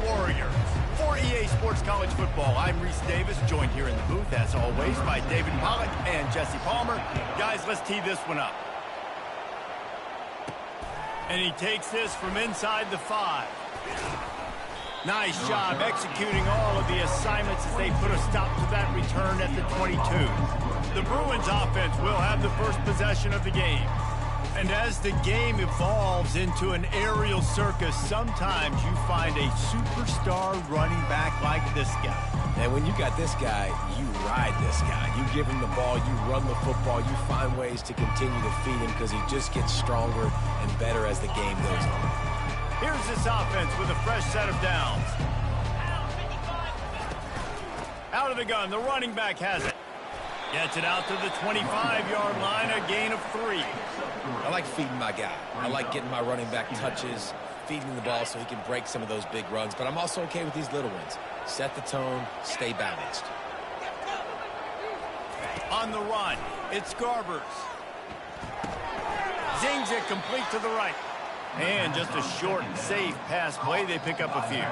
Warriors. For EA Sports College Football, I'm Reese Davis, joined here in the booth, as always, by David Pollock and Jesse Palmer. Guys, let's tee this one up. And he takes this from inside the 5. Nice job executing all of the assignments as they put a stop to that return at the 22. The Bruins offense will have the first possession of the game. And as the game evolves into an aerial circus, sometimes you find a superstar running back like this guy. And when you got this guy, you ride this guy. You give him the ball, you run the football, you find ways to continue to feed him because he just gets stronger and better as the game goes on. Here's this offense with a fresh set of downs. Out of the gun, the running back has it. Gets it out to the 25-yard line, a gain of 3. I like feeding my guy. I like getting my running back touches, feeding the ball so he can break some of those big runs. But I'm also okay with these little ones. Set the tone, stay balanced. On the run, it's Garbers. Zings it complete to the right. And just a short and safe pass play. They pick up a few.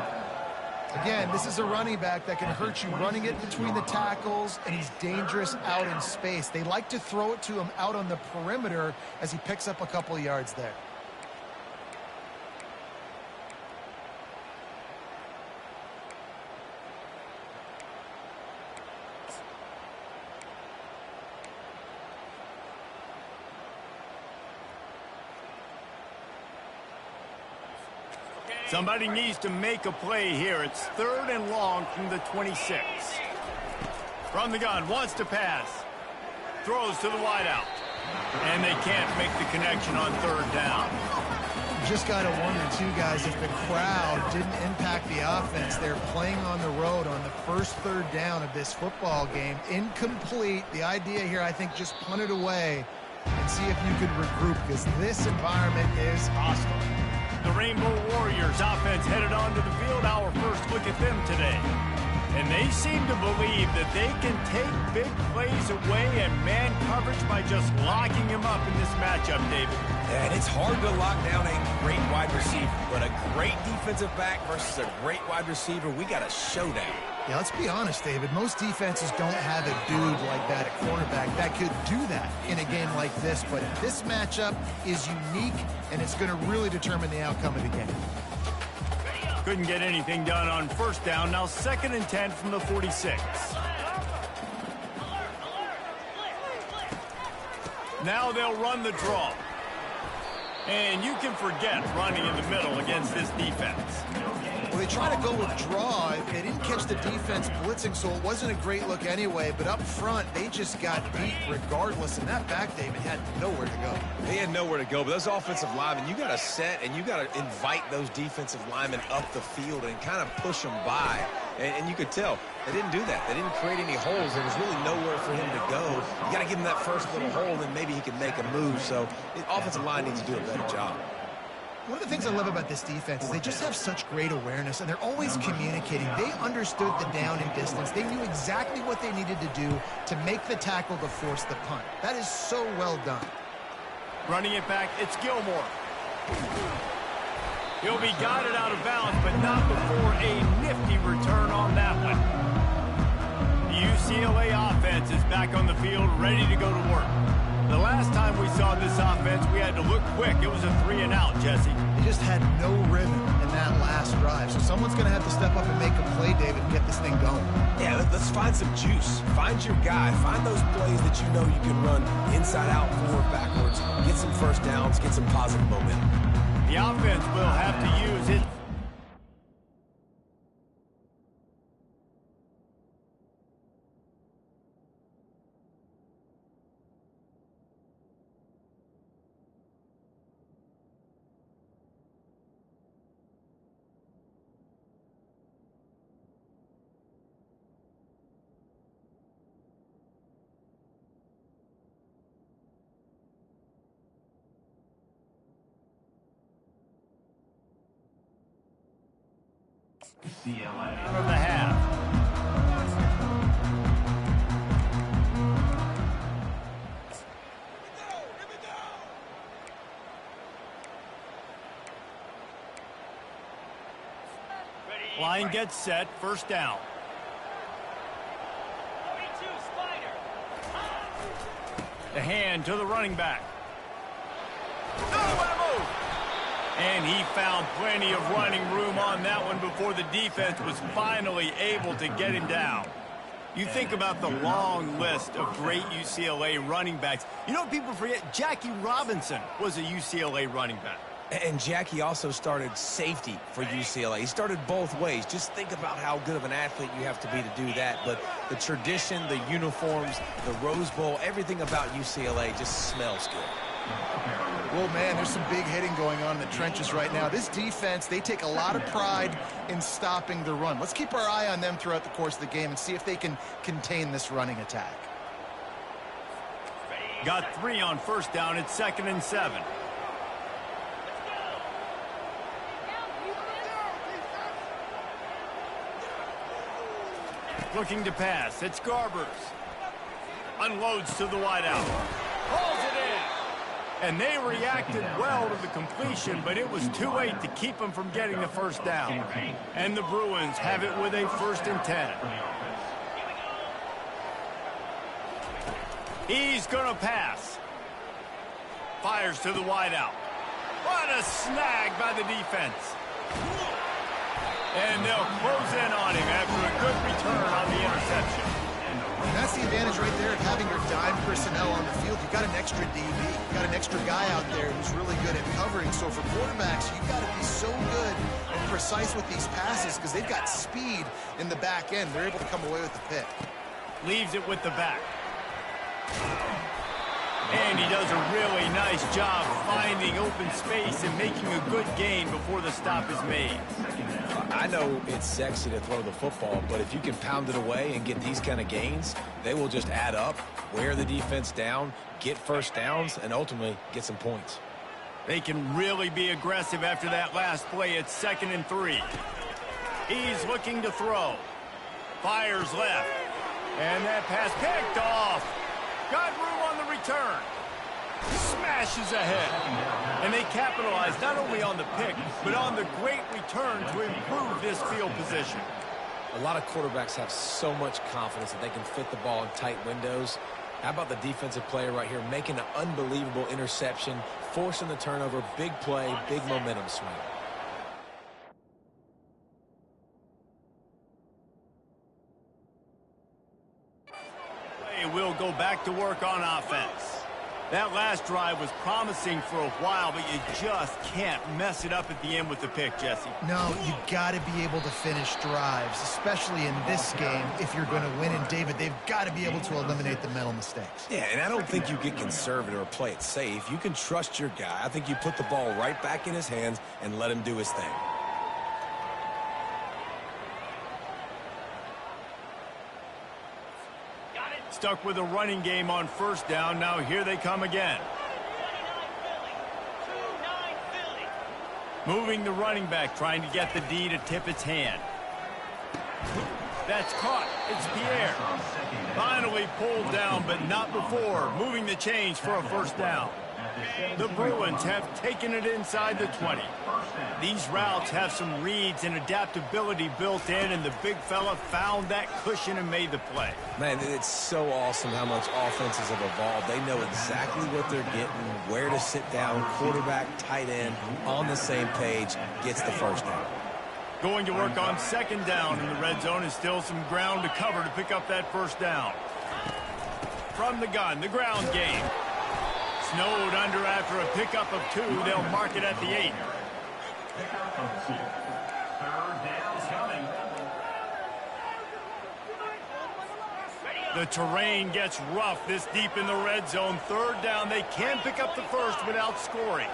Again, this is a running back that can hurt you running it between the tackles, and he's dangerous out in space. They like to throw it to him out on the perimeter as he picks up a couple yards there. Somebody needs to make a play here. It's 3rd and long from the 26. From the gun, wants to pass. Throws to the wideout. And they can't make the connection on 3rd down. You just got to wonder, too, guys, if the crowd didn't impact the offense. They're playing on the road on the first 3rd down of this football game. Incomplete. The idea here, I think, just punt it away and see if you can regroup, because this environment is hostile. The Rainbow Warriors offense headed onto the field. Our first look at them today. And they seem to believe that they can take big plays away and man coverage by just locking him up in this matchup, David. And it's hard to lock down a great wide receiver, but a great defensive back versus a great wide receiver, we got a showdown. Yeah, let's be honest, David. Most defenses don't have a dude like that at cornerback that could do that in a game like this. But this matchup is unique, and it's going to really determine the outcome of the game. Couldn't get anything done on 1st down. Now 2nd and 10 from the 46. Now they'll run the draw. And you can forget running in the middle against this defense. Well, they try to go with draw. They didn't catch the defense blitzing, so it wasn't a great look anyway. But up front, they just got beat regardless. And that back, David, had nowhere to go. They had nowhere to go, but those offensive linemen, you got to set and you got to invite those defensive linemen up the field and kind of push them by. And you could tell they didn't do that. They didn't create any holes. There was really nowhere for him to go. You got to give him that first little hole, and maybe he can make a move. So the offensive line needs to do a better job. One of the things I love about this defense is they just have such great awareness, and they're always communicating. They understood the down and distance. They knew exactly what they needed to do to make the tackle to force the punt. That is so well done. Running it back, it's Gilmore. He'll be guided out of bounds, but not before a nifty return on that one. The UCLA offense is back on the field, ready to go to work. The last time we saw this offense, we had to look quick. It was a 3-and-out, Jesse. They just had no rhythm in that last drive. So someone's going to have to step up and make a play, David, and get this thing going. Yeah, let's find some juice. Find your guy. Find those plays that you know you can run inside out, forward, backwards. Get some first downs. Get some positive momentum. The offense will have to use it. From the half. Line gets set, first down. The hand to the running back. And he found plenty of running room on that one before the defense was finally able to get him down. You think about the long list of great UCLA running backs. You know, people forget Jackie Robinson was a UCLA running back. And Jackie also started safety for UCLA. He started both ways. Just think about how good of an athlete you have to be to do that. But the tradition, the uniforms, the Rose Bowl, everything about UCLA just smells good. Well, man, there's some big hitting going on in the trenches right now. This defense, they take a lot of pride in stopping the run. Let's keep our eye on them throughout the course of the game and see if they can contain this running attack. Got 3 on first down. It's 2nd and 7. Looking to pass. It's Garbers. Unloads to the wideout. Pulls it in. And they reacted well to the completion, but it was too late to keep them from getting the first down. And the Bruins have it with a 1st and 10. He's going to pass. Fires to the wideout. What a snag by the defense. And they'll close in on him after a good return on the interception. And that's the advantage right there of having your dime personnel on the field. You've got an extra DB. You've got an extra guy out there who's really good at covering. So for quarterbacks, you've got to be so good and precise with these passes because they've got speed in the back end. They're able to come away with the pick. Leaves it with the back. And he does a really nice job finding open space and making a good gain before the stop is made. I know it's sexy to throw the football, but if you can pound it away and get these kind of gains, they will just add up, wear the defense down, get first downs, and ultimately get some points. They can really be aggressive after that last play. It's 2nd and 3. He's looking to throw. Fires left. And that pass picked off. Got room on the return. Smashes ahead. And they capitalize not only on the pick, but on the great return to improve this field position. A lot of quarterbacks have so much confidence that they can fit the ball in tight windows. How about the defensive player right here making an unbelievable interception, forcing the turnover, big play, big momentum swing. Will go back to work on offense. That last drive was promising for a while, but you just can't mess it up at the end with the pick, Jesse. No, you got to be able to finish drives, especially in this game. If you're going to win, and David, they've got to be able to eliminate the mental mistakes. Yeah, and I don't think you get conservative or play it safe. You can trust your guy. I think you put the ball right back in his hands and let him do his thing. Stuck with a running game on first down. Now here they come again. Moving the running back, trying to get the D to tip its hand. That's caught. It's Pierre. Finally pulled down, but not before. Moving the chains for a first down. The Bruins have taken it inside the 20. These routes have some reads and adaptability built in, and the big fella found that cushion and made the play. Man, it's so awesome how much offenses have evolved. They know exactly what they're getting, where to sit down, quarterback, tight end, on the same page, gets the first down. Going to work on second down in the red zone, is still some ground to cover to pick up that first down. From the gun, the ground game. Snowed under after a pickup of 2. They'll mark it at the 8. The terrain gets rough this deep in the red zone. Third down, they can pick up the first without scoring.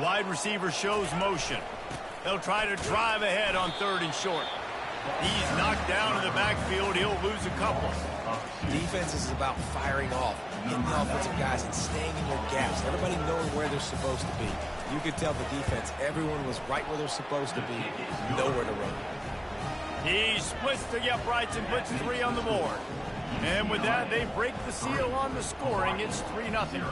Wide receiver shows motion. They'll try to drive ahead on 3rd and short. He's knocked down in the backfield. He'll lose a couple. Defense is about firing off, getting the offensive guys and staying in their gaps. Everybody knowing where they're supposed to be. You could tell the defense, everyone was right where they're supposed to be, nowhere to run. He splits the uprights and puts 3 on the board. And with that, they break the seal on the scoring. It's 3-0.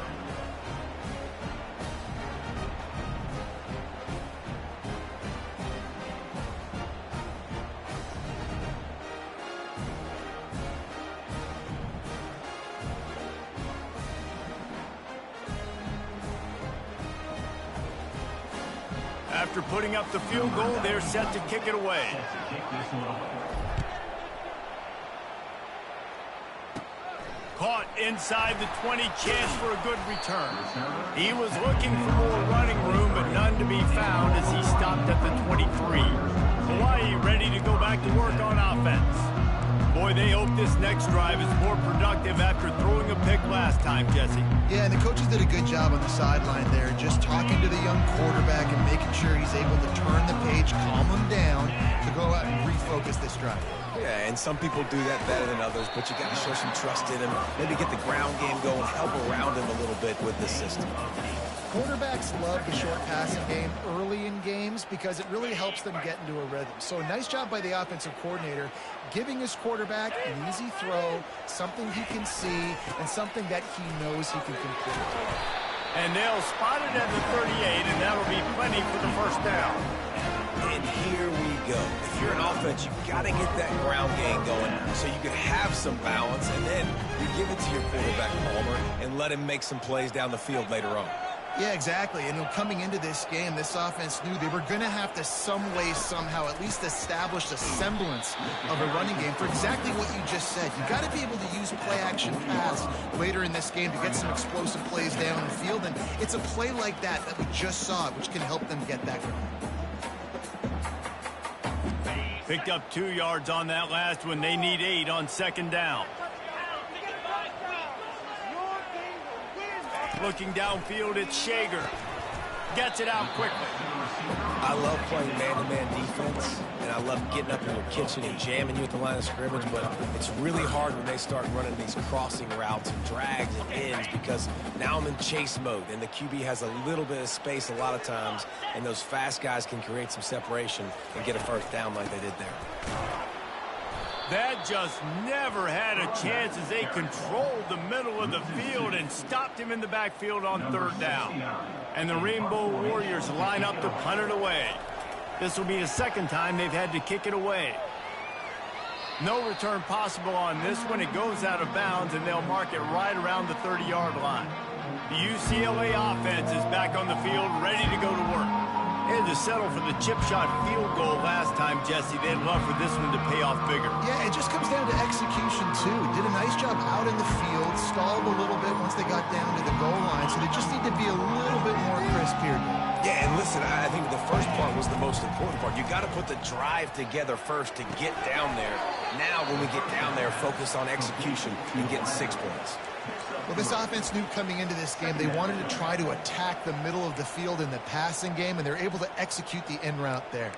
After putting up the field goal, they're set to kick it away. Caught inside the 20, chance for a good return. He was looking for more running room, but none to be found as he stopped at the 23. Hawaii ready to go back to work on offense. Boy, they hope this next drive is more productive after throwing a pick last time, Jesse. Yeah, and the coaches did a good job on the sideline there, just talking to the young quarterback and making sure he's able to turn the page, calm him down, to go out and refocus this drive. Yeah, and some people do that better than others, but you got to show some trust in him, maybe get the ground game going, help around him a little bit with this system. Quarterbacks love the short passing game early in games because it really helps them get into a rhythm. So a nice job by the offensive coordinator giving his quarterback an easy throw, something he can see, and something that he knows he can complete. And they'll spot it at the 38, and that'll be plenty for the first down. And here we go. If you're an offense, you've got to get that ground game going so you can have some balance, and then you give it to your quarterback, Palmer, and let him make some plays down the field later on. Yeah, exactly. And coming into this game, this offense knew they were going to have to some way, somehow, at least establish a semblance of a running game for exactly what you just said. You got to be able to use play-action pass later in this game to get some explosive plays down the field. And it's a play like that we just saw, which can help them get that going. Picked up 2 yards on that last one. They need 8 on second down. Looking downfield, it's Shager. Gets it out quickly. I love playing man-to-man defense, and I love getting up in your kitchen and jamming you at the line of scrimmage, but it's really hard when they start running these crossing routes and drags and ends because now I'm in chase mode, and the QB has a little bit of space a lot of times, and those fast guys can create some separation and get a first down like they did there. That just never had a chance as they controlled the middle of the field and stopped him in the backfield on third down. And the Rainbow Warriors line up to punt it away. This will be the second time they've had to kick it away. No return possible on this one. It goes out of bounds, and they'll mark it right around the 30-yard line. The UCLA offense is back on the field, ready to go to work. They had to settle for the chip shot field goal last time, Jesse. They'd love for this one to pay off bigger. Yeah, it just comes down to execution, too. Did a nice job out in the field, stalled a little bit once they got down to the goal line, so they just need to be a little bit more crisp here. Yeah, and listen, I think the first part was the most important part. You got to put the drive together first to get down there. Now, when we get down there, focus on execution and getting 6 points. Well, this offense knew coming into this game they wanted to try to attack the middle of the field in the passing game, and they're able to execute the in route there.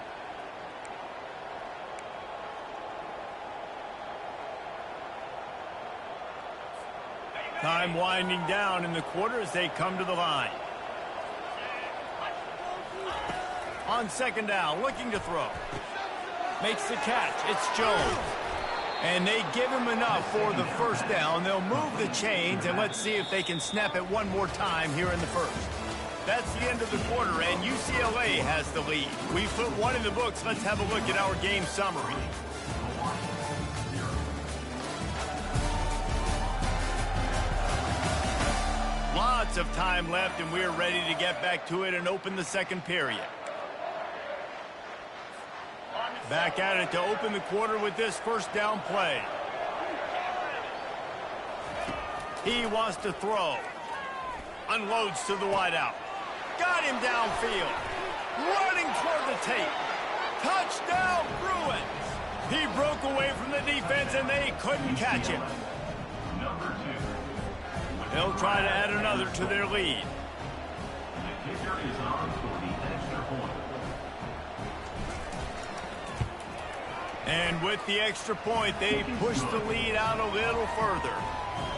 Time winding down in the quarter as they come to the line. On second down, looking to throw. Makes the catch. It's Jones. And they give him enough for the first down. They'll move the chains, and let's see if they can snap it one more time here in the first. That's the end of the quarter, and UCLA has the lead. We put one in the books. Let's have a look at our game summary. Lots of time left, and we're ready to get back to it and open the second period. Back at it to open the quarter with this first down play. He wants to throw. Unloads to the wideout. Got him downfield. Running toward the tape. Touchdown, Bruins. He broke away from the defense, and they couldn't catch him. They'll try to add another to their lead. And with the extra point, they push the lead out a little further.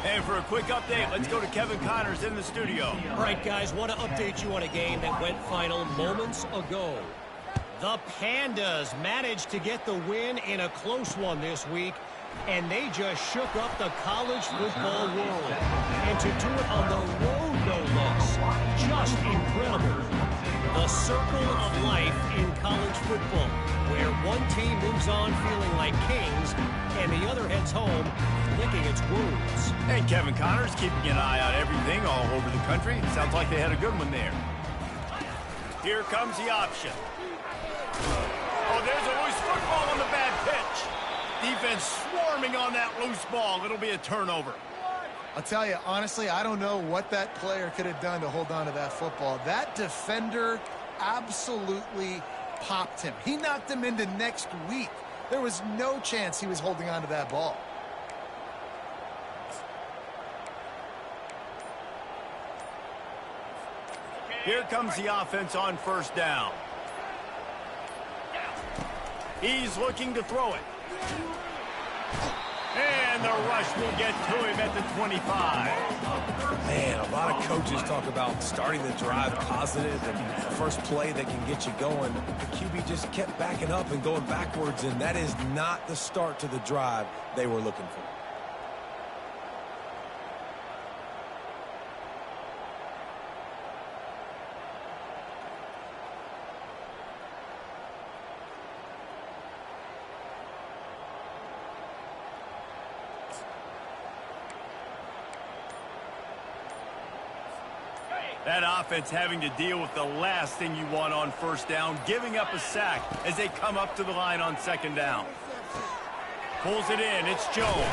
And for a quick update, let's go to Kevin Connors in the studio. All right, guys, want to update you on a game that went final moments ago. The Pandas managed to get the win in a close one this week, and they just shook up the college football world. And to do it on the road, no less, just incredible. The circle of life in college football, where one team moves on feeling like kings, and the other heads home licking its wounds. And Kevin Connors keeping an eye on everything all over the country. Sounds like they had a good one there. Here comes the option. Oh, there's a loose football on the bad pitch. Defense swarming on that loose ball. It'll be a turnover. I'll tell you, honestly, I don't know what that player could have done to hold on to that football. That defender absolutely popped him. He knocked him into next week. There was no chance he was holding on to that ball. Here comes the offense on first down. He's looking to throw it. And the rush will get to him at the 25. Man, a lot of coaches talk about starting the drive positive and the first play that can get you going. The QB just kept backing up and going backwards, and that is not the start to the drive they were looking for. That offense having to deal with the last thing you want on first down, giving up a sack as they come up to the line on second down. Pulls it in. It's Jones.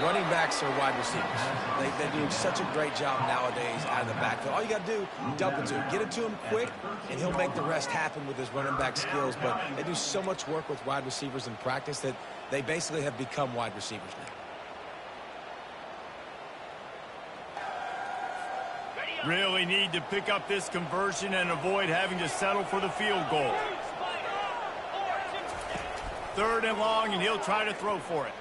Running backs are wide receivers. They do such a great job nowadays out of the backfield. All you got to do, dump it to him. Get it to him quick, and he'll make the rest happen with his running back skills. But they do so much work with wide receivers in practice that they basically have become wide receivers now. Really need to pick up this conversion and avoid having to settle for the field goal. Third and long, and he'll try to throw for it.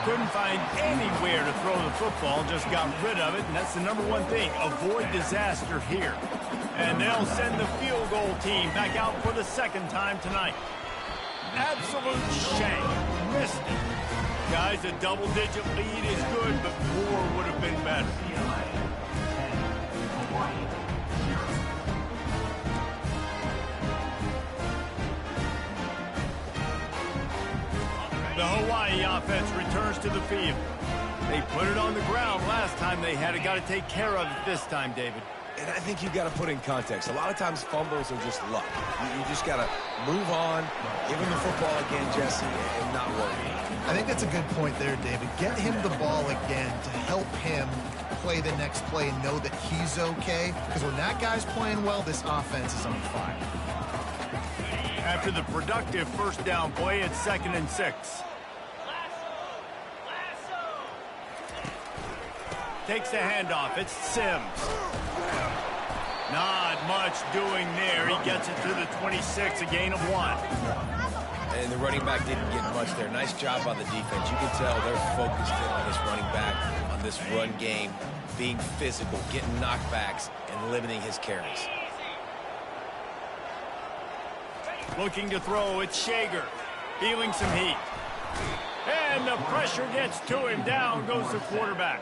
Couldn't find anywhere to throw the football, just got rid of it, and that's the number one thing. Avoid disaster here. And they'll send the field goal team back out for the second time tonight. Absolute shame. Missed it. Guys, a double-digit lead is good, but more would have been better. The Hawaii offense returns to the field. They put it on the ground last time they had it. Got to take care of it this time, David. And I think you've got to put in context. A lot of times fumbles are just luck. You just got to move on, give him the football again, Jesse, and not worry. I think that's a good point there, David. Get him the ball again to help him play the next play and know that he's okay. Because when that guy's playing well, this offense is on fire. After the productive first down play, it's 2nd and 6. Takes the handoff. It's Sims. Not much doing there. He gets it to the 26, a gain of 1. And the running back didn't get much there. Nice job on the defense. You can tell they're focused in on this running back, on this run game, being physical, getting knockbacks, and limiting his carries. Looking to throw, it's Shager. Feeling some heat. And the pressure gets to him. Down goes the quarterback.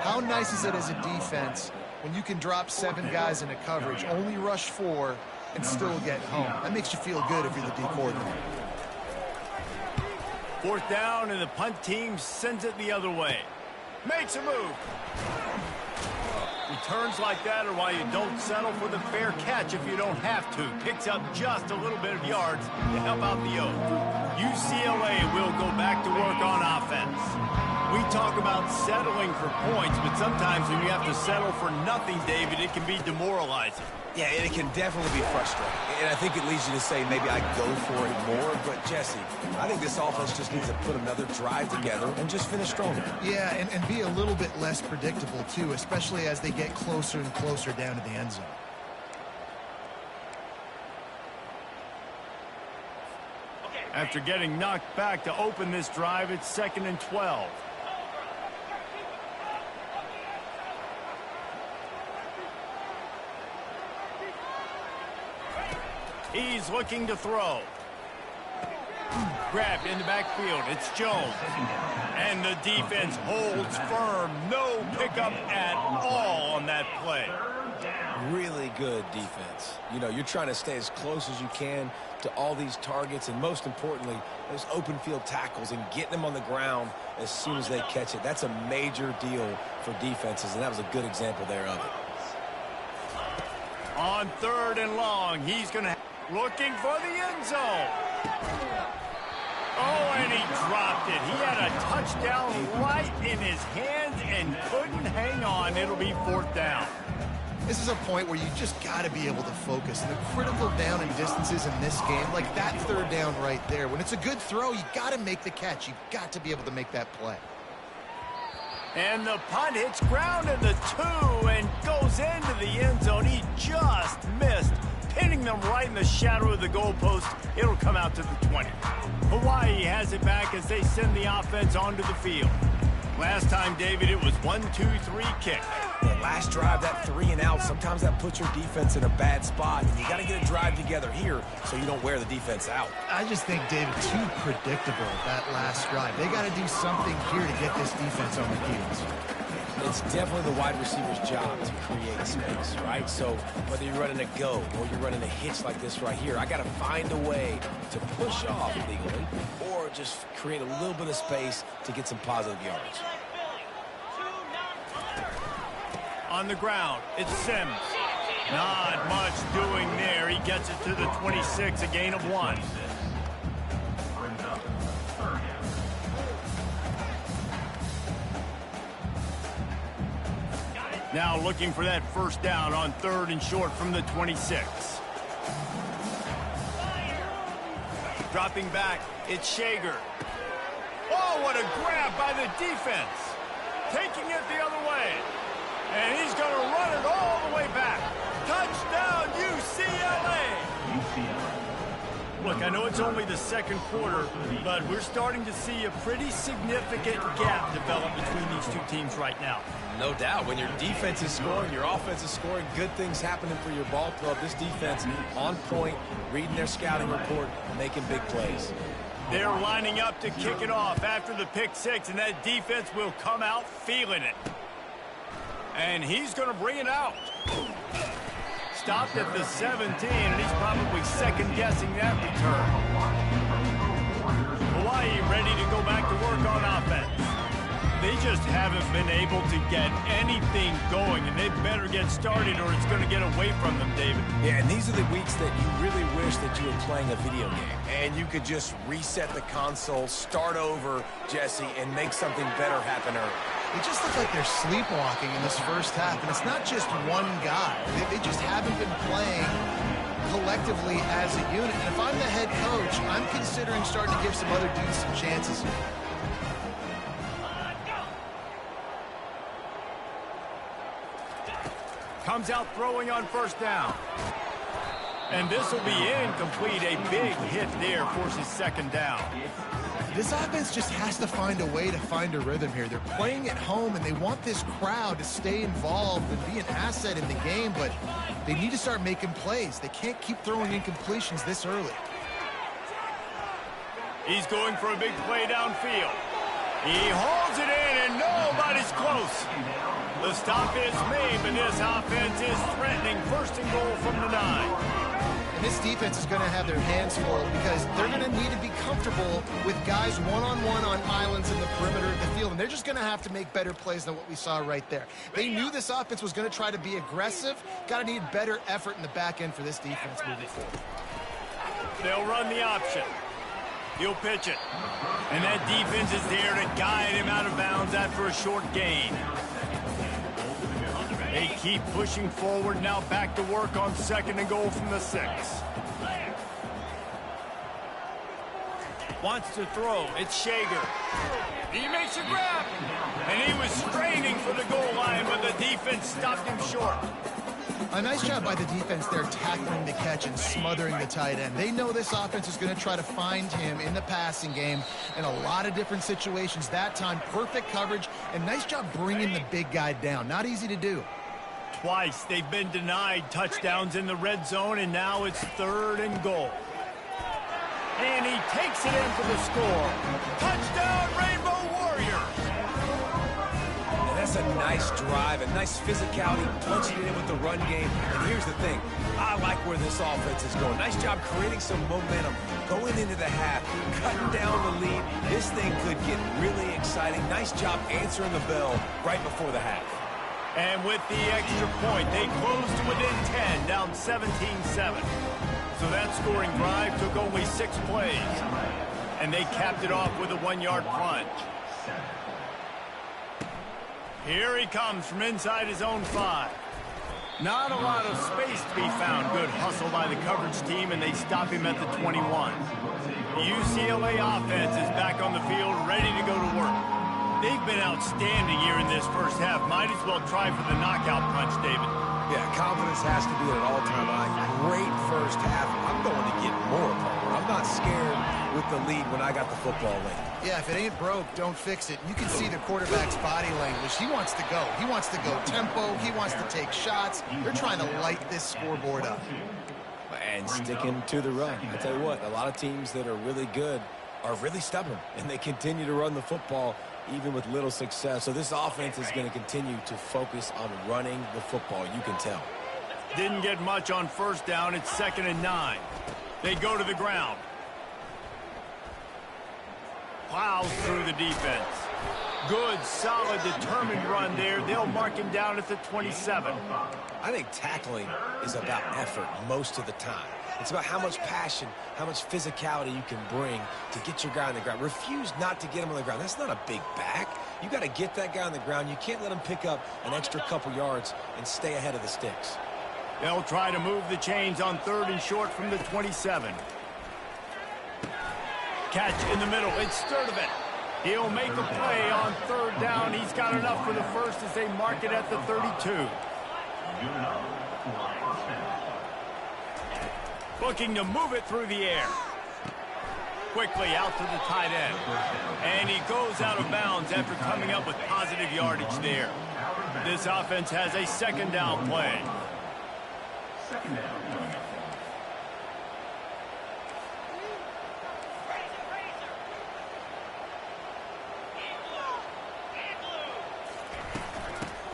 How nice is it as a defense when you can drop 7 guys into coverage, only rush 4, and still get home? That makes you feel good if you're the D coordinator. 4th down, and the punt team sends it the other way. Makes a move. Returns like that are why you don't settle for the fair catch if you don't have to. Picks up just a little bit of yards to help out the O. UCLA will go back to work on offense. We talk about settling for points, but sometimes when you have to settle for nothing, David, it can be demoralizing. Yeah, and it can definitely be frustrating. And I think it leads you to say maybe I go for it more. But, Jesse, I think this offense just needs to put another drive together and just finish stronger. Yeah, and be a little bit less predictable, too, especially as they get closer and closer down to the end zone. After getting knocked back to open this drive, it's 2nd and 12. He's looking to throw. Grabbed in the backfield. It's Jones. And the defense holds firm. No pickup at all on that play. Really good defense. You know, you're trying to stay as close as you can to all these targets, and most importantly, those open field tackles and getting them on the ground as soon as they catch it. That's a major deal for defenses, and that was a good example there of it. On 3rd and long, he's going to looking for the end zone. Oh, and he dropped it. He had a touchdown right in his hands and couldn't hang on. It'll be 4th down. This is a point where you just got to be able to focus. The critical down and distances in this game, like that 3rd down right there. When it's a good throw, you got to make the catch. You've got to be able to make that play. And the punt hits ground in the 2 and goes into the end zone. He just missed, pinning them right in the shadow of the goalpost. It'll come out to the 20. Hawaii has it back as they send the offense onto the field. Last time, David, it was 1-2-3 kick. Yeah, last drive, that 3 and out, sometimes that puts your defense in a bad spot. And you got to get a drive together here so you don't wear the defense out. I just think, David, too predictable, that last drive. They got to do something here to get this defense on the heels. It's definitely the wide receiver's job to create space, right? So whether you're running a go or you're running a hitch like this right here, I got to find a way to push off legally or just create a little bit of space to get some positive yards. On the ground, it's Sims. Not much doing there. He gets it to the 26, a gain of 1. Now looking for that 1st down on 3rd and short from the 26. Dropping back, it's Shager. Oh, what a grab by the defense. Taking it the other way. And he's going to run it all the way back. Touchdown, UCLA! Look, I know it's only the 2nd quarter, but we're starting to see a pretty significant gap develop between these two teams right now. No doubt. When your defense is scoring, your offense is scoring, good things happening for your ball club. This defense on point, reading their scouting report, making big plays. They're lining up to kick it off after the pick 6, and that defense will come out feeling it. And he's going to bring it out. Stopped at the 17, and he's probably second-guessing that return. Hawaii ready to go back to work on offense. They just haven't been able to get anything going, and they better get started or it's going to get away from them, David. Yeah, and these are the weeks that you really wish that you were playing a video game. And you could just reset the console, start over, Jesse, and make something better happen early. They just look like they're sleepwalking in this 1st half, and it's not just one guy. They just haven't been playing collectively as a unit. And if I'm the head coach, I'm considering starting to give some other dudes some chances here. Comes out throwing on 1st down. And this will be incomplete. A big hit there forces 2nd down. This offense just has to find a way to find a rhythm here. They're playing at home, and they want this crowd to stay involved and be an asset in the game, but they need to start making plays. They can't keep throwing incompletions this early. He's going for a big play downfield. He hauls it in, and nobody's close. The stop is made, but this offense is threatening 1st and goal from the 9. And this defense is going to have their hands full because they're going to need to be comfortable with guys one-on-one on islands in the perimeter of the field. And they're just going to have to make better plays than what we saw right there. They knew this offense was going to try to be aggressive. Got to need better effort in the back end for this defense moving forward. They'll run the option. He'll pitch it. And that defense is there to guide him out of bounds after a short gain. They keep pushing forward, now back to work on 2nd and goal from the 6. Wants to throw, it's Shager. He makes a grab, and he was straining for the goal line, but the defense stopped him short. A nice job by the defense there tackling the catch and smothering the tight end. They know this offense is going to try to find him in the passing game in a lot of different situations. That time, perfect coverage, and nice job bringing the big guy down. Not easy to do. Twice they've been denied touchdowns in the red zone, and now it's 3rd and goal. And he takes it in for the score. Touchdown, Rainbow Warriors! And that's a nice drive, a nice physicality, punching it in with the run game. And here's the thing, I like where this offense is going. Nice job creating some momentum, going into the half, cutting down the lead. This thing could get really exciting. Nice job answering the bell right before the half. And with the extra point, they closed to within 10, down 17-7. So that scoring drive took only 6 plays. And they capped it off with a 1-yard plunge. Here he comes from inside his own 5. Not a lot of space to be found. Good hustle by the coverage team, and they stop him at the 21. The UCLA offense is back on the field, ready to go to work. They've been outstanding here in this first half. Might as well try for the knockout punch, David. Yeah, confidence has to be at an all-time high. Great first half. I'm going to get more, Palmer. I'm not scared with the lead when I got the football late. Yeah, if it ain't broke, don't fix it. You can see the quarterback's body language. He wants to go. He wants to go tempo. He wants to take shots. They're trying to light this scoreboard up. And sticking to the run. I tell you what, a lot of teams that are really good are really stubborn, and they continue to run the football even with little success. So this offense is going to continue to focus on running the football, you can tell. Didn't get much on first down. It's 2nd and 9. They go to the ground. Plows through the defense. Good, solid, determined run there. They'll mark him down at the 27. I think tackling is about effort most of the time. It's about how much passion, how much physicality you can bring to get your guy on the ground. Refuse not to get him on the ground. That's not a big back. You got to get that guy on the ground. You can't let him pick up an extra couple yards and stay ahead of the sticks. They'll try to move the chains on 3rd and short from the 27. Catch in the middle. It's Sturdivant. He'll make a play on 3rd down. He's got enough for the first as they mark it at the 32. Looking to move it through the air. Quickly out to the tight end. And he goes out of bounds after coming up with positive yardage there. This offense has a 2nd down play.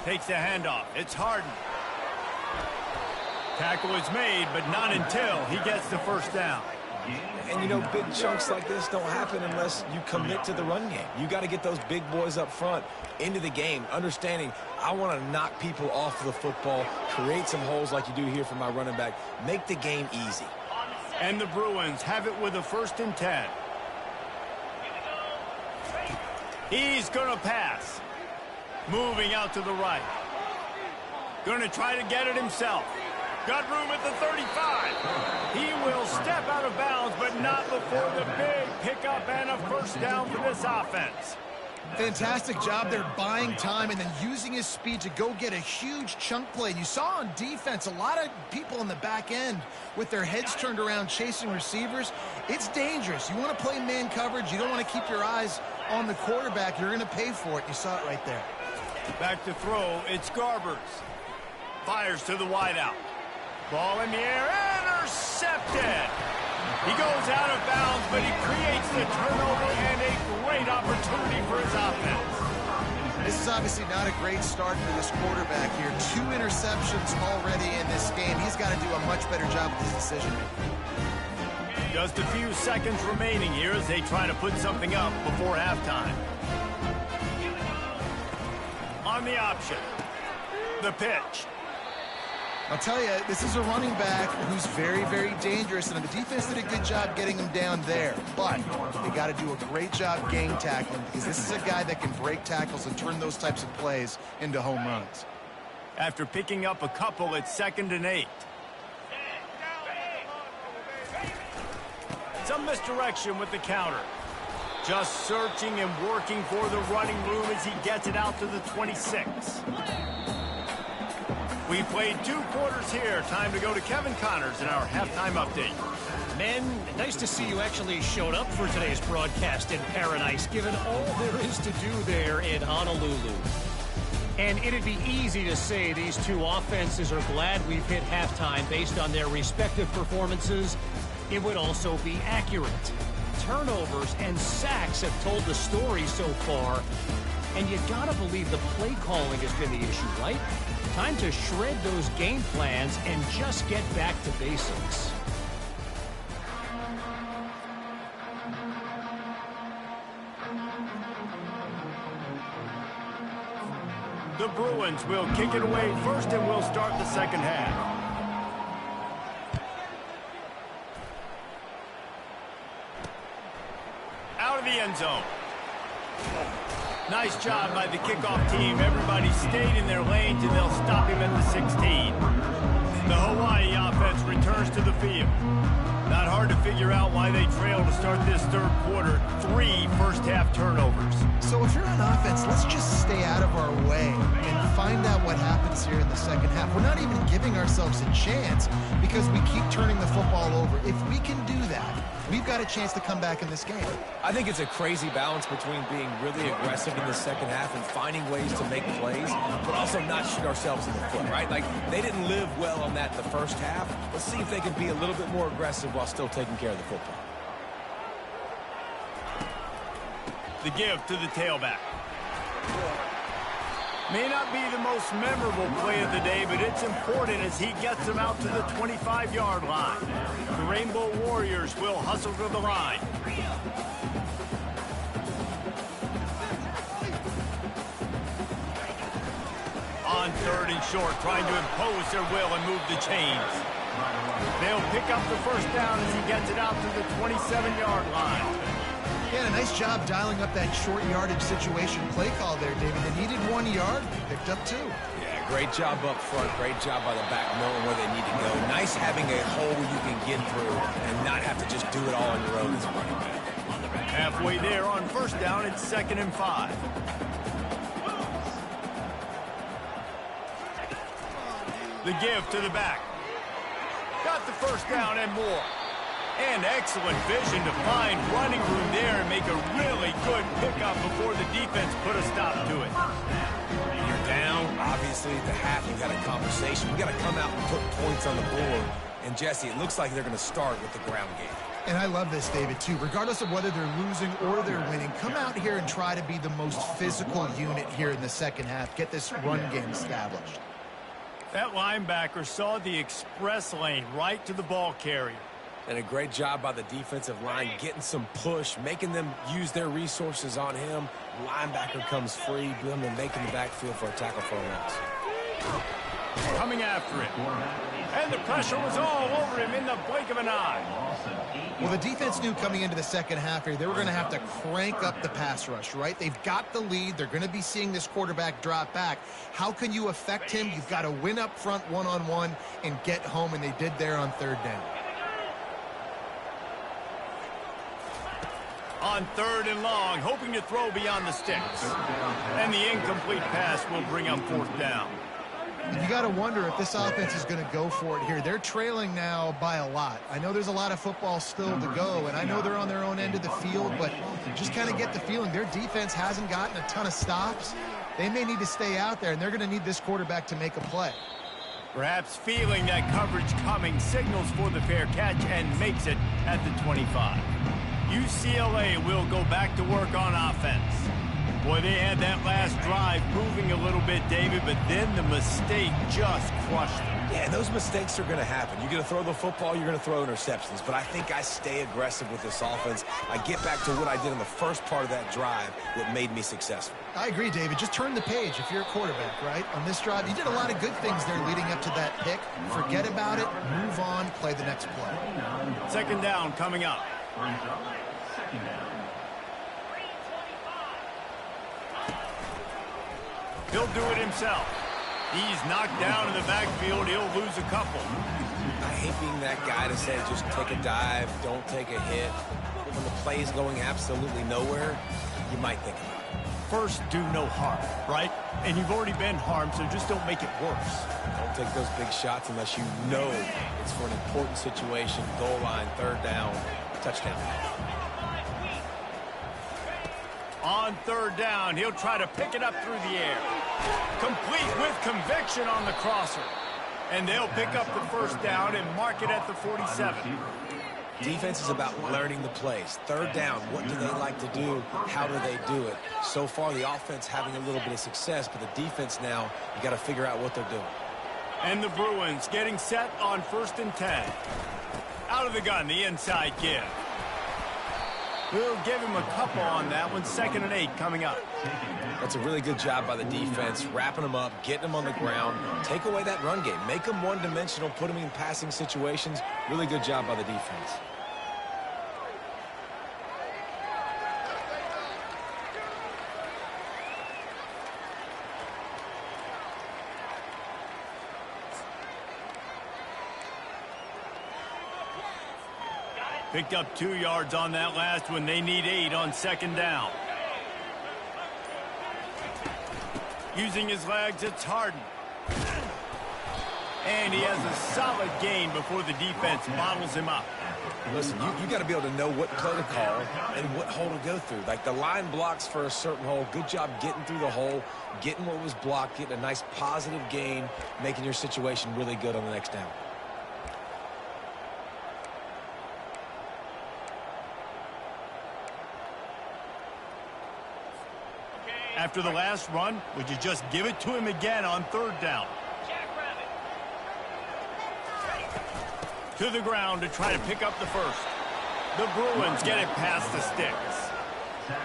Takes the handoff. It's Harden. Tackle is made, but not until he gets the first down. And, you know, big chunks like this don't happen unless you commit to the run game. You got to get those big boys up front into the game, understanding I want to knock people off the football, create some holes like you do here for my running back, make the game easy. And the Bruins have it with a 1st and 10. He's going to pass. Moving out to the right. Going to try to get it himself. Got room at the 35. He will step out of bounds, but not before the big pickup and a first down for this offense. Fantastic job there buying time and then using his speed to go get a huge chunk play. And you saw on defense a lot of people in the back end with their heads turned around chasing receivers. It's dangerous. You want to play man coverage. You don't want to keep your eyes on the quarterback. You're going to pay for it. You saw it right there. Back to throw. It's Garbers. Fires to the wideout. Ball in the air. Intercepted. He goes out of bounds, but he creates the turnover and a great opportunity for his offense. This is obviously not a great start for this quarterback here. 2 interceptions already in this game. He's got to do a much better job with his decision-making. Just a few seconds remaining here as they try to put something up before halftime. On the option. The pitch. I'll tell you, this is a running back who's very, very dangerous, and the defense did a good job getting him down there. But they got to do a great job gang tackling because this is a guy that can break tackles and turn those types of plays into home runs. After picking up a couple, it's 2nd and 8. Some misdirection with the counter. Just searching and working for the running room as he gets it out to the 26. We played 2 quarters here. Time to go to Kevin Connors in our halftime update. Men, nice to see you actually showed up for today's broadcast in paradise, given all there is to do there in Honolulu. And it'd be easy to say these 2 offenses are glad we've hit halftime based on their respective performances. It would also be accurate. Turnovers and sacks have told the story so far. And you gotta believe the play calling has been the issue, right? Time to shred those game plans and just get back to basics. The Bruins will kick it away first, and we'll start the second half. Out of the end zone. Nice job by the kickoff team. Everybody stayed in their lanes, and they'll stop him at the 16. The Hawaii offense returns to the field. Not hard to figure out why they trail to start this third quarter. 3 first-half turnovers. So if you're on offense, let's just stay out of our way and find out what happens here in the second half. We're not even giving ourselves a chance because we keep turning the football over. If we can do that, we've got a chance to come back in this game. I think it's a crazy balance between being really aggressive in the second half and finding ways to make plays, but also not shoot ourselves in the foot, right? Like, they didn't live well on that in the first half. Let's see if they can be a little bit more aggressive while still taking care of the football. The give to the tailback. May not be the most memorable play of the day, but it's important as he gets them out to the 25-yard line. The Rainbow Warriors will hustle to the line. On third and short, trying to impose their will and move the chains. They'll pick up the first down as he gets it out to the 27-yard line. Yeah, a nice job dialing up that short yardage situation play call there, David. They needed 1 yard, picked up 2. Yeah, great job up front. Great job by the back knowing where they need to go. Nice having a hole you can get through and not have to just do it all on your own as a running back. Halfway there on first down, it's 2nd and 5. The give to the back. Got the first down and more. And excellent vision to find running room there and make a really good pickup before the defense put a stop to it. You're down. Obviously, at the half, you got a conversation. You got to come out and put points on the board. And, Jesse, it looks like they're going to start with the ground game. And I love this, David, too. Regardless of whether they're losing or they're winning, come out here and try to be the most physical unit here in the second half. Get this run game established. That linebacker saw the express lane right to the ball carrier. And a great job by the defensive line getting some push, making them use their resources on him. Linebacker comes free, them to making the backfield for a tackle for a loss. Coming after it. And the pressure was all over him in the blink of an eye. Well, the defense knew coming into the second half here, they were going to have to crank up the pass rush, right? They've got the lead. They're going to be seeing this quarterback drop back. How can you affect him? You've got to win up front one-on-one and get home, and they did there on third down. On third and long, hoping to throw beyond the sticks. And the incomplete pass will bring up fourth down. You got to wonder if this offense is going to go for it here. They're trailing now by a lot. I know there's a lot of football still to go, and I know they're on their own end of the field, but just kind of get the feeling their defense hasn't gotten a ton of stops. They may need to stay out there, and they're going to need this quarterback to make a play. Perhaps feeling that coverage coming, signals for the fair catch and makes it at the 25. UCLA will go back to work on offense. Boy, they had that last drive moving a little bit, David, but then the mistake just crushed them. Yeah, and those mistakes are going to happen. You're going to throw the football, you're going to throw interceptions. But I think I stay aggressive with this offense. I get back to what I did in the first part of that drive, what made me successful. I agree, David. Just turn the page if you're a quarterback, right? On this drive, you did a lot of good things there leading up to that pick. Forget about it, move on, play the next play. Second down coming up. He'll do it himself. He's knocked down in the backfield. He'll lose a couple. I hate being that guy to say just take a dive, don't take a hit. When the play is going absolutely nowhere, you might think about it. First, do no harm, right? And you've already been harmed, so just don't make it worse. Don't take those big shots unless you know it's for an important situation. Goal line, third down, touchdown. On third down, he'll try to pick it up through the air. Complete with conviction on the crosser. And they'll pick up the first down and mark it at the 47. Defense is about learning the plays. Third down, what do they like to do? How do they do it? So far, the offense having a little bit of success, but the defense now, you got to figure out what they're doing. And the Bruins getting set on 1st and 10. Out of the gun, the inside give. We'll give him a couple on that one. 2nd and 8 coming up. That's a really good job by the defense, wrapping them up, getting them on the ground. Take away that run game. Make them one-dimensional, put them in passing situations. Really good job by the defense. Picked up 2 yards on that last one. They need 8 on second down. Using his legs, it's Harden. And he has a solid gain before the defense bottles him up. Listen, you got to be able to know what play to call and what hole to go through. Like the line blocks for a certain hole. Good job getting through the hole, getting what was blocked, getting a nice positive gain, making your situation really good on the next down. After the last run, would you just give it to him again on third down? To the ground to try to pick up the first. The Bruins get it past the sticks.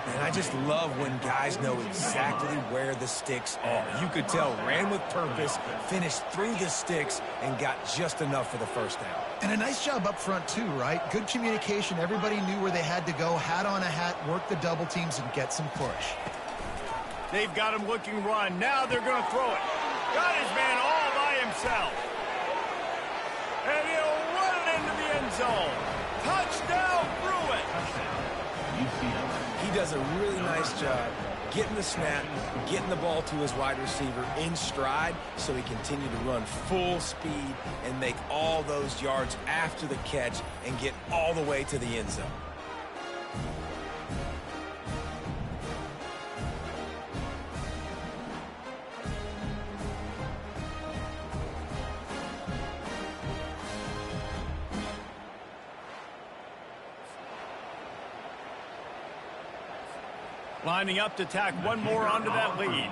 And I just love when guys know exactly where the sticks are. You could tell, ran with purpose, finished through the sticks, and got just enough for the first down. And a nice job up front, too, right? Good communication. Everybody knew where they had to go, hat on a hat, work the double teams, and get some push. They've got him looking run. Now they're going to throw it. Got his man all by himself. And he'll run it into the end zone. Touchdown, Bruins. He does a really nice job getting the snap, getting the ball to his wide receiver in stride so he continued to run full speed and make all those yards after the catch and get all the way to the end zone. Lining up to tack one more onto that lead.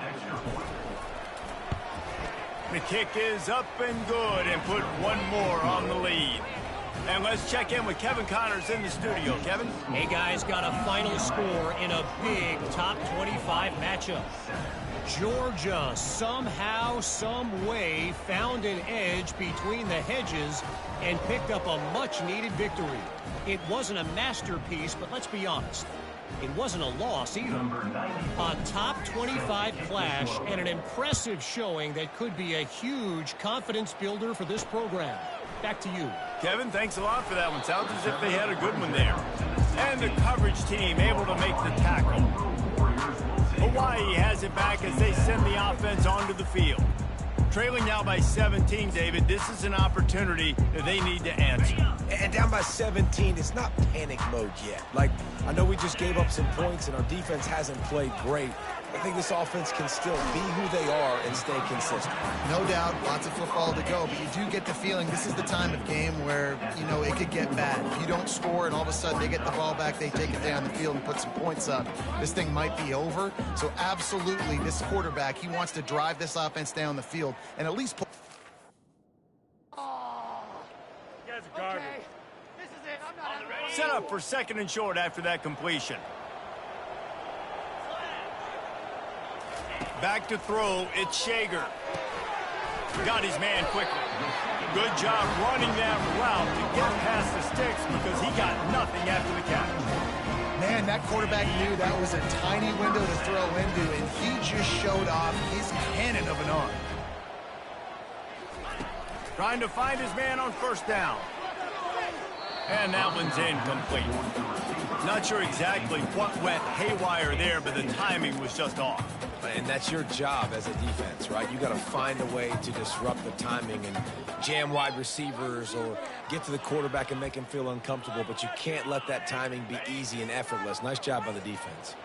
The kick is up and good and put one more on the lead. And let's check in with Kevin Connors in the studio. Kevin? Hey, guys, got a final score in a big top 25 matchup. Georgia somehow, some way found an edge between the hedges and picked up a much-needed victory. It wasn't a masterpiece, but let's be honest. It wasn't a loss either. A top 25 clash and an impressive showing that could be a huge confidence builder for this program. Back to you. Kevin, thanks a lot for that one. Sounds as if they had a good one there. And the coverage team able to make the tackle. Hawaii has it back as they send the offense onto the field. Trailing now by 17, David. This is an opportunity that they need to answer. And down by 17, it's not panic mode yet. Like, I know we just gave up some points and our defense hasn't played great. I think this offense can still be who they are and stay consistent. No doubt, lots of football to go, but you do get the feeling this is the time of game where, you know, it could get bad. If you don't score and all of a sudden they get the ball back, they take it down the field and put some points up, this thing might be over. So absolutely, this quarterback, he wants to drive this offense down the field and at least pull. Okay. This is it. I'm not having fun. Set up for second and short after that completion. Back to throw, it's Shager. Got his man quickly. Good job running that route to get past the sticks because he got nothing after the catch. Man, that quarterback knew that was a tiny window to throw into, and he just showed off his cannon of an arm. Trying to find his man on first down. And that one's incomplete. Not sure exactly what went haywire there, but the timing was just off. And that's your job as a defense, right? You got to find a way to disrupt the timing and jam wide receivers or get to the quarterback and make him feel uncomfortable, but you can't let that timing be easy and effortless. Nice job by the defense.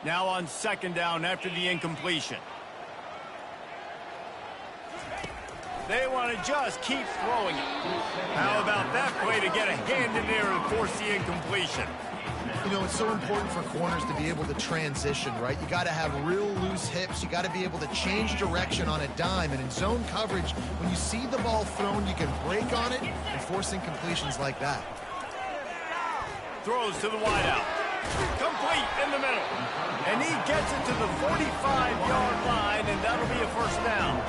Now on second down after the incompletion. They want to just keep throwing it. How about that play to get a hand in there and force the incompletion? You know, it's so important for corners to be able to transition, right? You got to have real loose hips. You got to be able to change direction on a dime. And in zone coverage, when you see the ball thrown, you can break on it and force incompletions like that. Throws to the wideout. Complete in the middle. And he gets it to the 45-yard line, and that'll be a first down.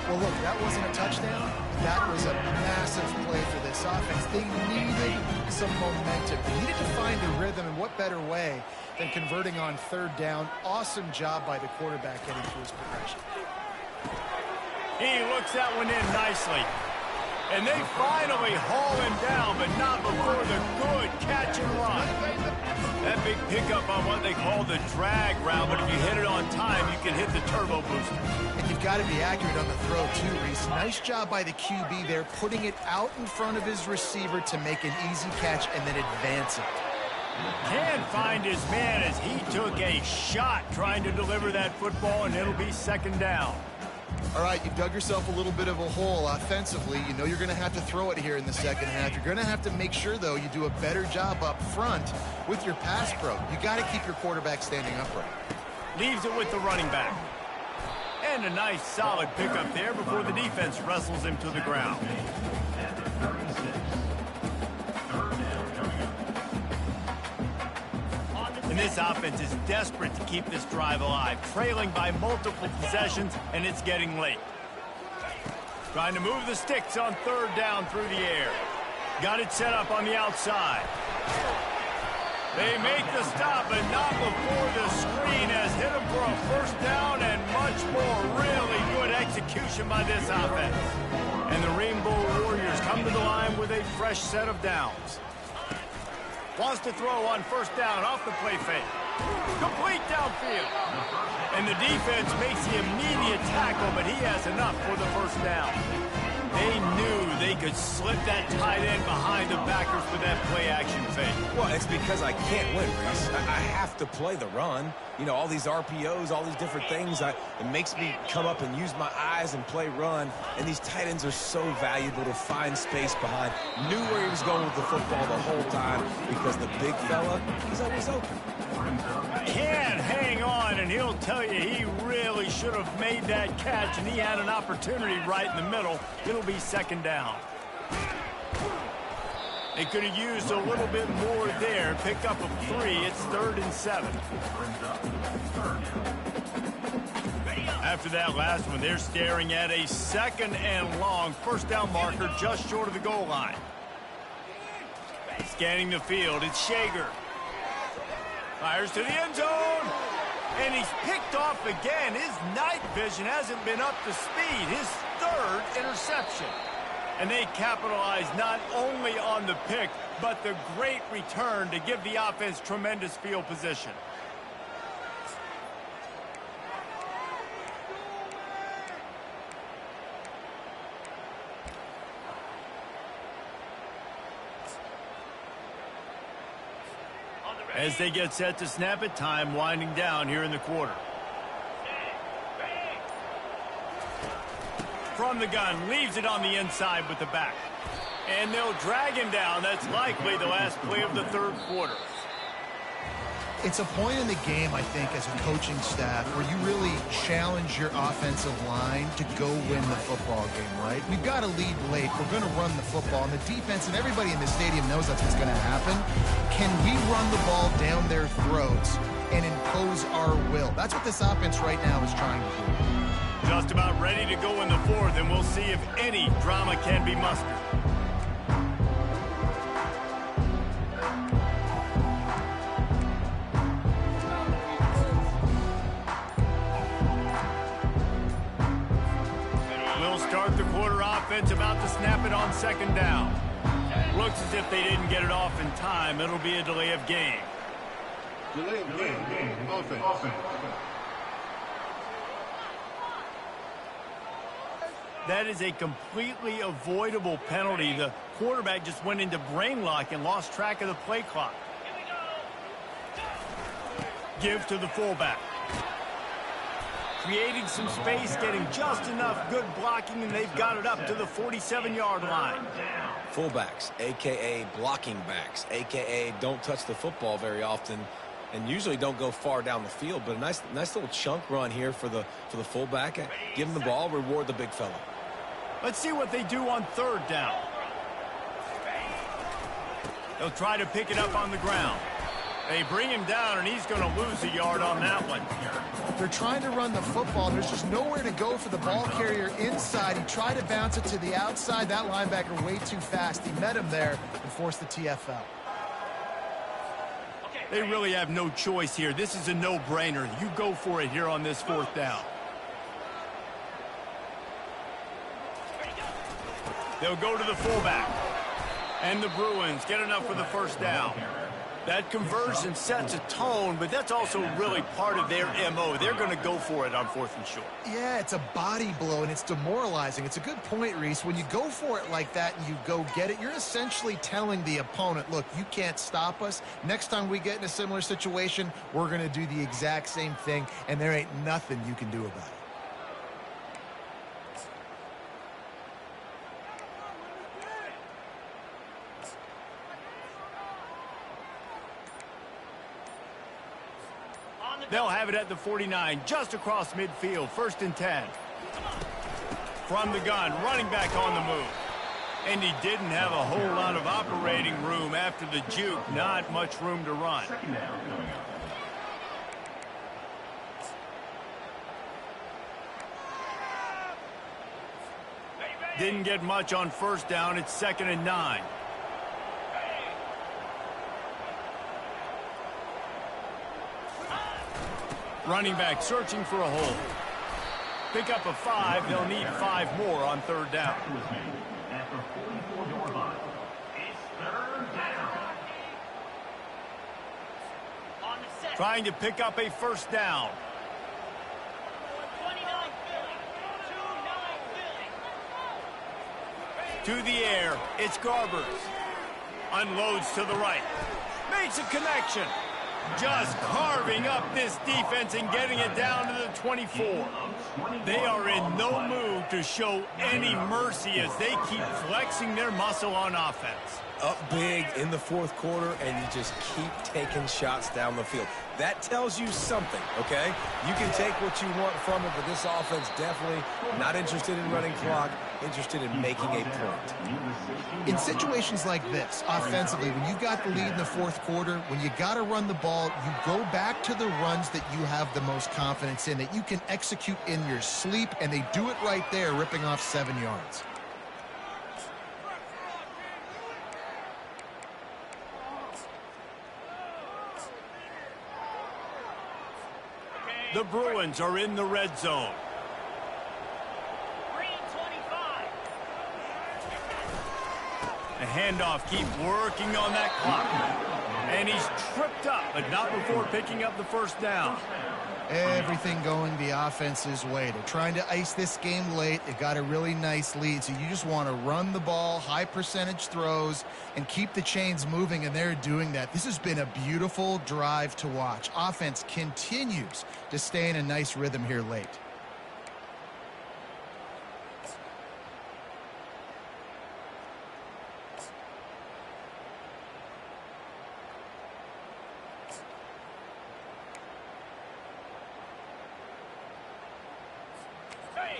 Well, look, that wasn't a touchdown. That was a massive play for this offense. They needed some momentum. They needed to find a rhythm, and what better way than converting on third down. Awesome job by the quarterback getting through his progression. He looks that one in nicely. And they finally haul him down, but not before the good catch and run. That big pickup on what they call the drag route, but if you hit it on time, you can hit the turbo booster. And you've got to be accurate on the throw, too, Reese. Nice job by the QB there, putting it out in front of his receiver to make an easy catch and then advance it. Can't find his man as he took a shot trying to deliver that football, and it'll be second down. All right, you dug yourself a little bit of a hole offensively. You know you're going to have to throw it here in the second half. You're going to have to make sure, though, you do a better job up front with your pass pro. You got to keep your quarterback standing upright. Leaves it with the running back. And a nice solid pickup there before the defense wrestles him to the ground. And this offense is desperate to keep this drive alive, trailing by multiple possessions, and it's getting late. Trying to move the sticks on third down through the air. Got it set up on the outside. They make the stop, but not before the screen has hit them for a first down and much more. Really good execution by this offense. And the Rainbow Warriors come to the line with a fresh set of downs. Wants to throw on first down off the play fake. Complete downfield. And the defense makes the immediate tackle, but he has enough for the first down. They knew they could slip that tight end behind the backers for that play-action fake. Well, it's because I can't win, Reese. I have to play the run. You know, all these RPOs, all these different things, it makes me come up and use my eyes and play run. And these tight ends are so valuable to find space behind. Knew where he was going with the football the whole time because the big fella is always open. Can't hang on, and he'll tell you he really should have made that catch, and he had an opportunity right in the middle. It'll be second down. They could have used a little bit more there. Pick up a 3. It's 3rd and 7. After that last one, they're staring at a 2nd and long. First down marker just short of the goal line. Scanning the field, it's Shager. Fires to the end zone. And he's picked off again. His night vision hasn't been up to speed. His 3rd interception. And they capitalize not only on the pick, but the great return to give the offense tremendous field position. As they get set to snap it, time winding down here in the quarter. From the gun, leaves it on the inside with the back. And they'll drag him down. That's likely the last play of the 3rd quarter. It's a point in the game, I think, as a coaching staff where you really challenge your offensive line to go win the football game, right? We've got to lead late. We're going to run the football. And the defense and everybody in the stadium knows that's what's going to happen. Can we run the ball down their throats and impose our will? That's what this offense right now is trying to do. Just about ready to go in the 4th, and we'll see if any drama can be mustered. We'll start the quarter offense, about to snap it on 2nd down. Looks as if they didn't get it off in time. It'll be a delay of game. Delay of game. Offense. That is a completely avoidable penalty. The quarterback just went into brain lock and lost track of the play clock. Give to the fullback. Creating some space, getting just enough good blocking, and they've got it up to the 47-yard line. Fullbacks, a.k.a. blocking backs, a.k.a. don't touch the football very often and usually don't go far down the field. But a nice little chunk run here for the fullback. Give him the ball, reward the big fella. Let's see what they do on 3rd down. They'll try to pick it up on the ground. They bring him down, and he's going to lose a yard on that one. They're trying to run the football. There's just nowhere to go for the ball carrier inside. He tried to bounce it to the outside. That linebacker way too fast. He met him there and forced the TFL. They really have no choice here. This is a no-brainer. You go for it here on this 4th down. They'll go to the fullback. And the Bruins get enough for the 1st down. That conversion sets a tone, but that's also really part of their MO. They're going to go for it on 4th and short. Yeah, it's a body blow, and it's demoralizing. It's a good point, Reese. When you go for it like that and you go get it, you're essentially telling the opponent, look, you can't stop us. Next time we get in a similar situation, we're going to do the exact same thing, and there ain't nothing you can do about it. They'll have it at the 49, just across midfield, 1st and 10. From the gun, running back on the move. And he didn't have a whole lot of operating room after the juke. Not much room to run. Didn't get much on 1st down. It's 2nd and 9. Running back searching for a hole. Pick up a 5. They'll need 5 more on 3rd down. Trying to pick up a 1st down. To the air. It's Garbers. Unloads to the right. Makes a connection. Just carving up this defense and getting it down to the 24. They are in no mood to show any mercy as they keep flexing their muscle on offense. Up big in the 4th quarter, and you just keep taking shots down the field. That tells you something, okay? You can take what you want from it, but this offense definitely not interested in running clock, interested in making a point. In situations like this, offensively, when you've got the lead in the 4th quarter, when you got to run the ball, you go back to the runs that you have the most confidence in, that you can execute in your sleep, and they do it right there, ripping off 7 yards. The Bruins are in the red zone. The handoff keeps working on that clock. And he's tripped up, but not before picking up the 1st down. Everything going the offense's way. They're trying to ice this game late. They've got a really nice lead, so you just want to run the ball, high percentage throws, and keep the chains moving, and they're doing that. This has been a beautiful drive to watch. Offense continues to stay in a nice rhythm here late.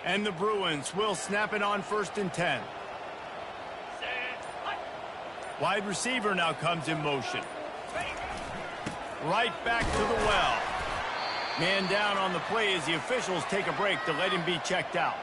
And the Bruins will snap it on 1st and 10. Wide receiver now comes in motion. Right back to the well. Man down on the play as the officials take a break to let him be checked out.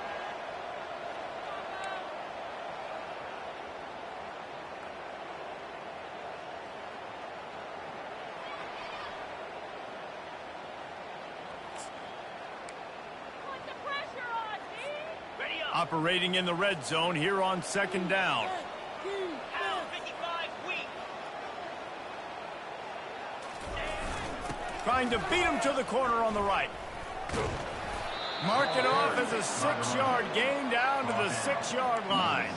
Operating in the red zone here on 2nd down. Trying to beat him to the corner on the right. Mark it off as a 6-yard gain down to the 6-yard line.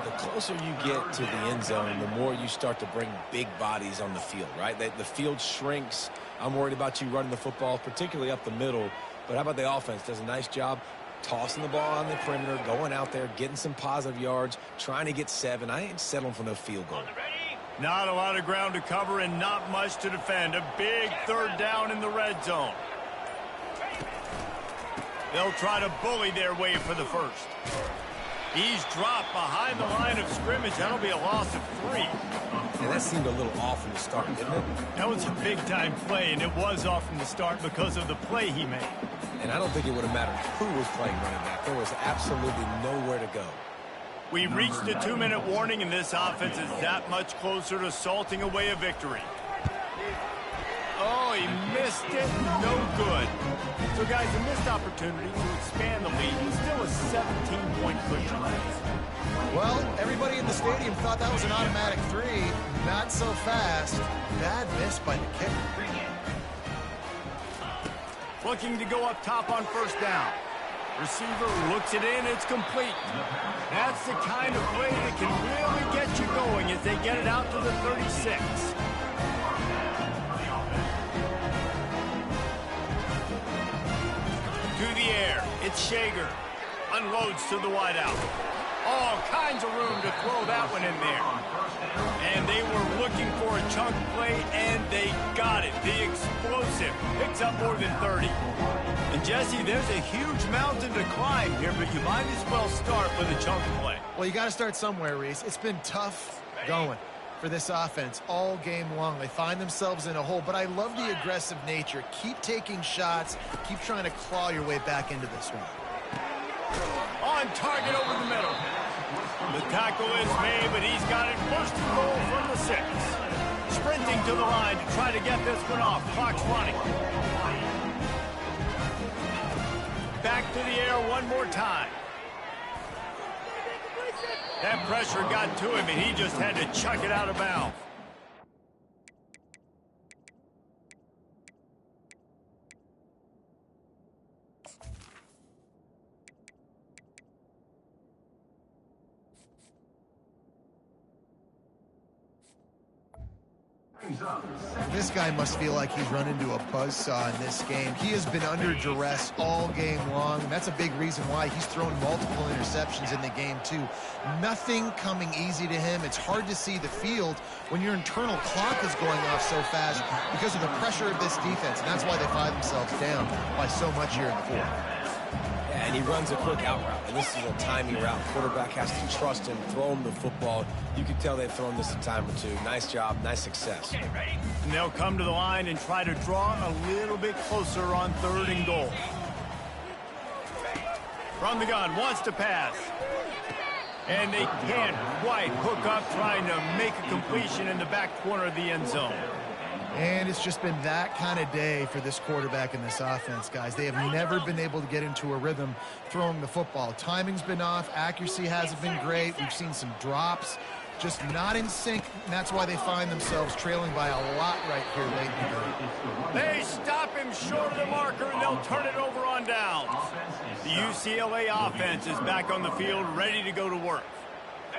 The closer you get to the end zone, the more you start to bring big bodies on the field, right? The field shrinks. I'm worried about you running the football, particularly up the middle. But how about the offense? Does a nice job tossing the ball on the perimeter, going out there, getting some positive yards, trying to get 7. I ain't settling for no field goal. Not a lot of ground to cover and not much to defend. A big 3rd down in the red zone. They'll try to bully their way for the 1st. He's dropped behind the line of scrimmage. That'll be a loss of 3. And that seemed a little off from the start, didn't it? That was a big-time play, and it was off from the start because of the play he made. And I don't think it would have mattered who was playing running back. There was absolutely nowhere to go. We reached the 2-minute warning, and this offense is that much closer to salting away a victory. Oh, he missed it. No good. So, guys, a missed opportunity to expand the lead. It's still a 17-point cushion. Well, everybody in the stadium thought that was an automatic 3. Not so fast. Bad miss by the kicker. Looking to go up top on first down. Receiver looks it in. It's complete. That's the kind of play that can really get you going as they get it out to the 36. To the air. It's Shager. Unloads to the wideout. All kinds of room to throw that one in there. And they were looking for a chunk play, and they got it. The explosive picks up more than 30. And, Jesse, there's a huge mountain to climb here, but you might as well start with a chunk play. Well, you got to start somewhere, Reese. It's been tough going for this offense all game long. They find themselves in a hole, but I love the aggressive nature. Keep taking shots. Keep trying to claw your way back into this one. On target over the middle. The tackle is made, but he's got it first and goal from the 6. Sprinting to the line to try to get this one off. Clock's running. Back to the air one more time. That pressure got to him, and he just had to chuck it out of bounds. This guy must feel like he's run into a buzzsaw in this game. He has been under duress all game long, and that's a big reason why he's thrown multiple interceptions in the game, too. Nothing coming easy to him. It's hard to see the field when your internal clock is going off so fast because of the pressure of this defense, and that's why they find themselves down by so much here in the fourth. Yeah, and he runs a quick out route, and this is a timing route. Quarterback has to trust him, throw him the football. You can tell they've thrown this a time or two. Nice job, nice success. And they'll come to the line and try to draw a little bit closer on 3rd and goal. From the gun, wants to pass. And they can't quite hook up trying to make a completion in the back corner of the end zone. And it's just been that kind of day for this quarterback and this offense, guys. They have never been able to get into a rhythm throwing the football. Timing's been off. Accuracy hasn't been great. We've seen some drops. Just not in sync, and that's why they find themselves trailing by a lot right here late in the game. They stop him short of the marker, and they'll turn it over on downs. The UCLA offense is back on the field, ready to go to work.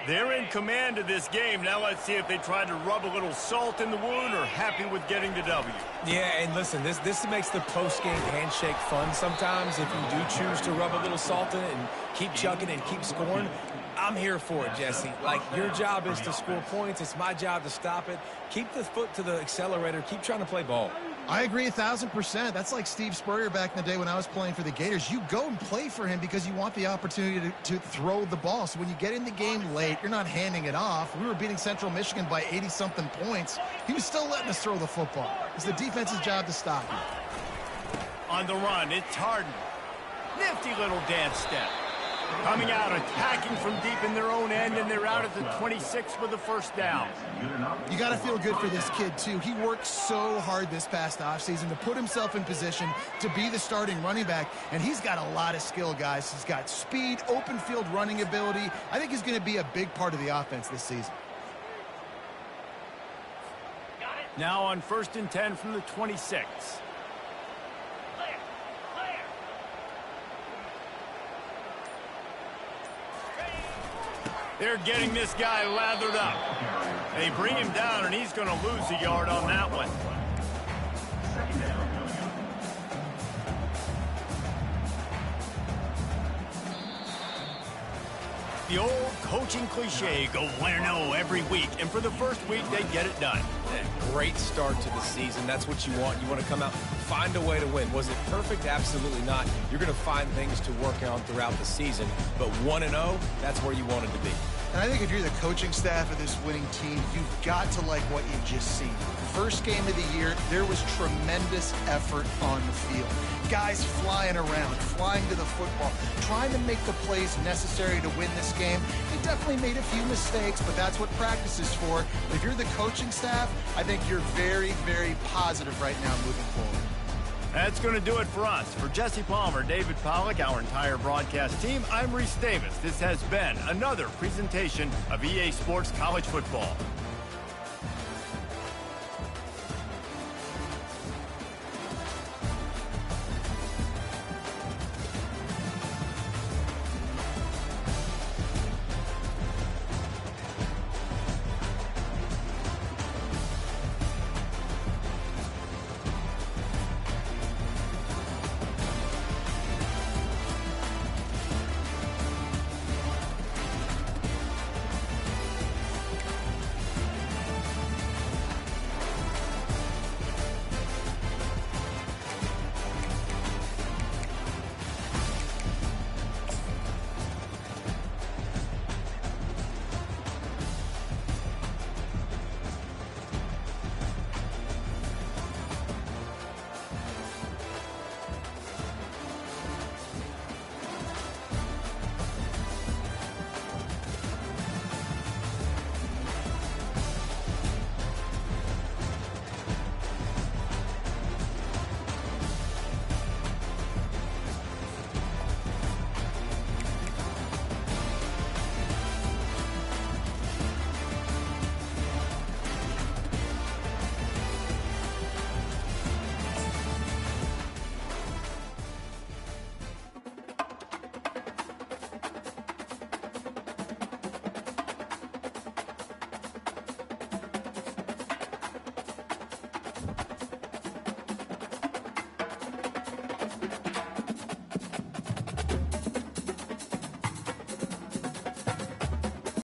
They're in command of this game. Now let's see if they try to rub a little salt in the wound or happy with getting the W. Yeah, and listen, this makes the post-game handshake fun sometimes. If you do choose to rub a little salt in it and keep chugging and keep scoring, I'm here for it, Jesse. Like, your job is to score points. It's my job to stop it. Keep the foot to the accelerator. Keep trying to play ball. I agree 1,000%. That's like Steve Spurrier back in the day when I was playing for the Gators. You go and play for him because you want the opportunity to throw the ball. So when you get in the game late, you're not handing it off. We were beating Central Michigan by 80-something points. He was still letting us throw the football. It's the defense's job to stop him. On the run, it's Harden. Nifty little dance step. Coming out, attacking from deep in their own end, and they're out at the 26 with the first down. You got to feel good for this kid, too. He worked so hard this past offseason to put himself in position to be the starting running back, and he's got a lot of skill, guys. He's got speed, open field running ability. I think he's going to be a big part of the offense this season. Now on 1st and 10 from the 26. They're getting this guy lathered up. They bring him down, and he's going to lose a yard on that one. the old coaching cliche, go 1-0 every week. And for the first week, they get it done. A great start to the season. That's what you want. You want to come out, find a way to win. Was it perfect? Absolutely not. You're going to find things to work on throughout the season. But 1-0, that's where you wanted to be. And I think if you're the coaching staff of this winning team, you've got to like what you've just seen. First game of the year, there was tremendous effort on the field. Guys flying around, flying to the football, trying to make the plays necessary to win this game. They definitely made a few mistakes, but that's what practice is for. If you're the coaching staff, I think you're very, very positive right now moving forward. That's going to do it for us. For Jesse Palmer, David Pollack, our entire broadcast team, I'm Reese Davis. This has been another presentation of EA Sports College Football.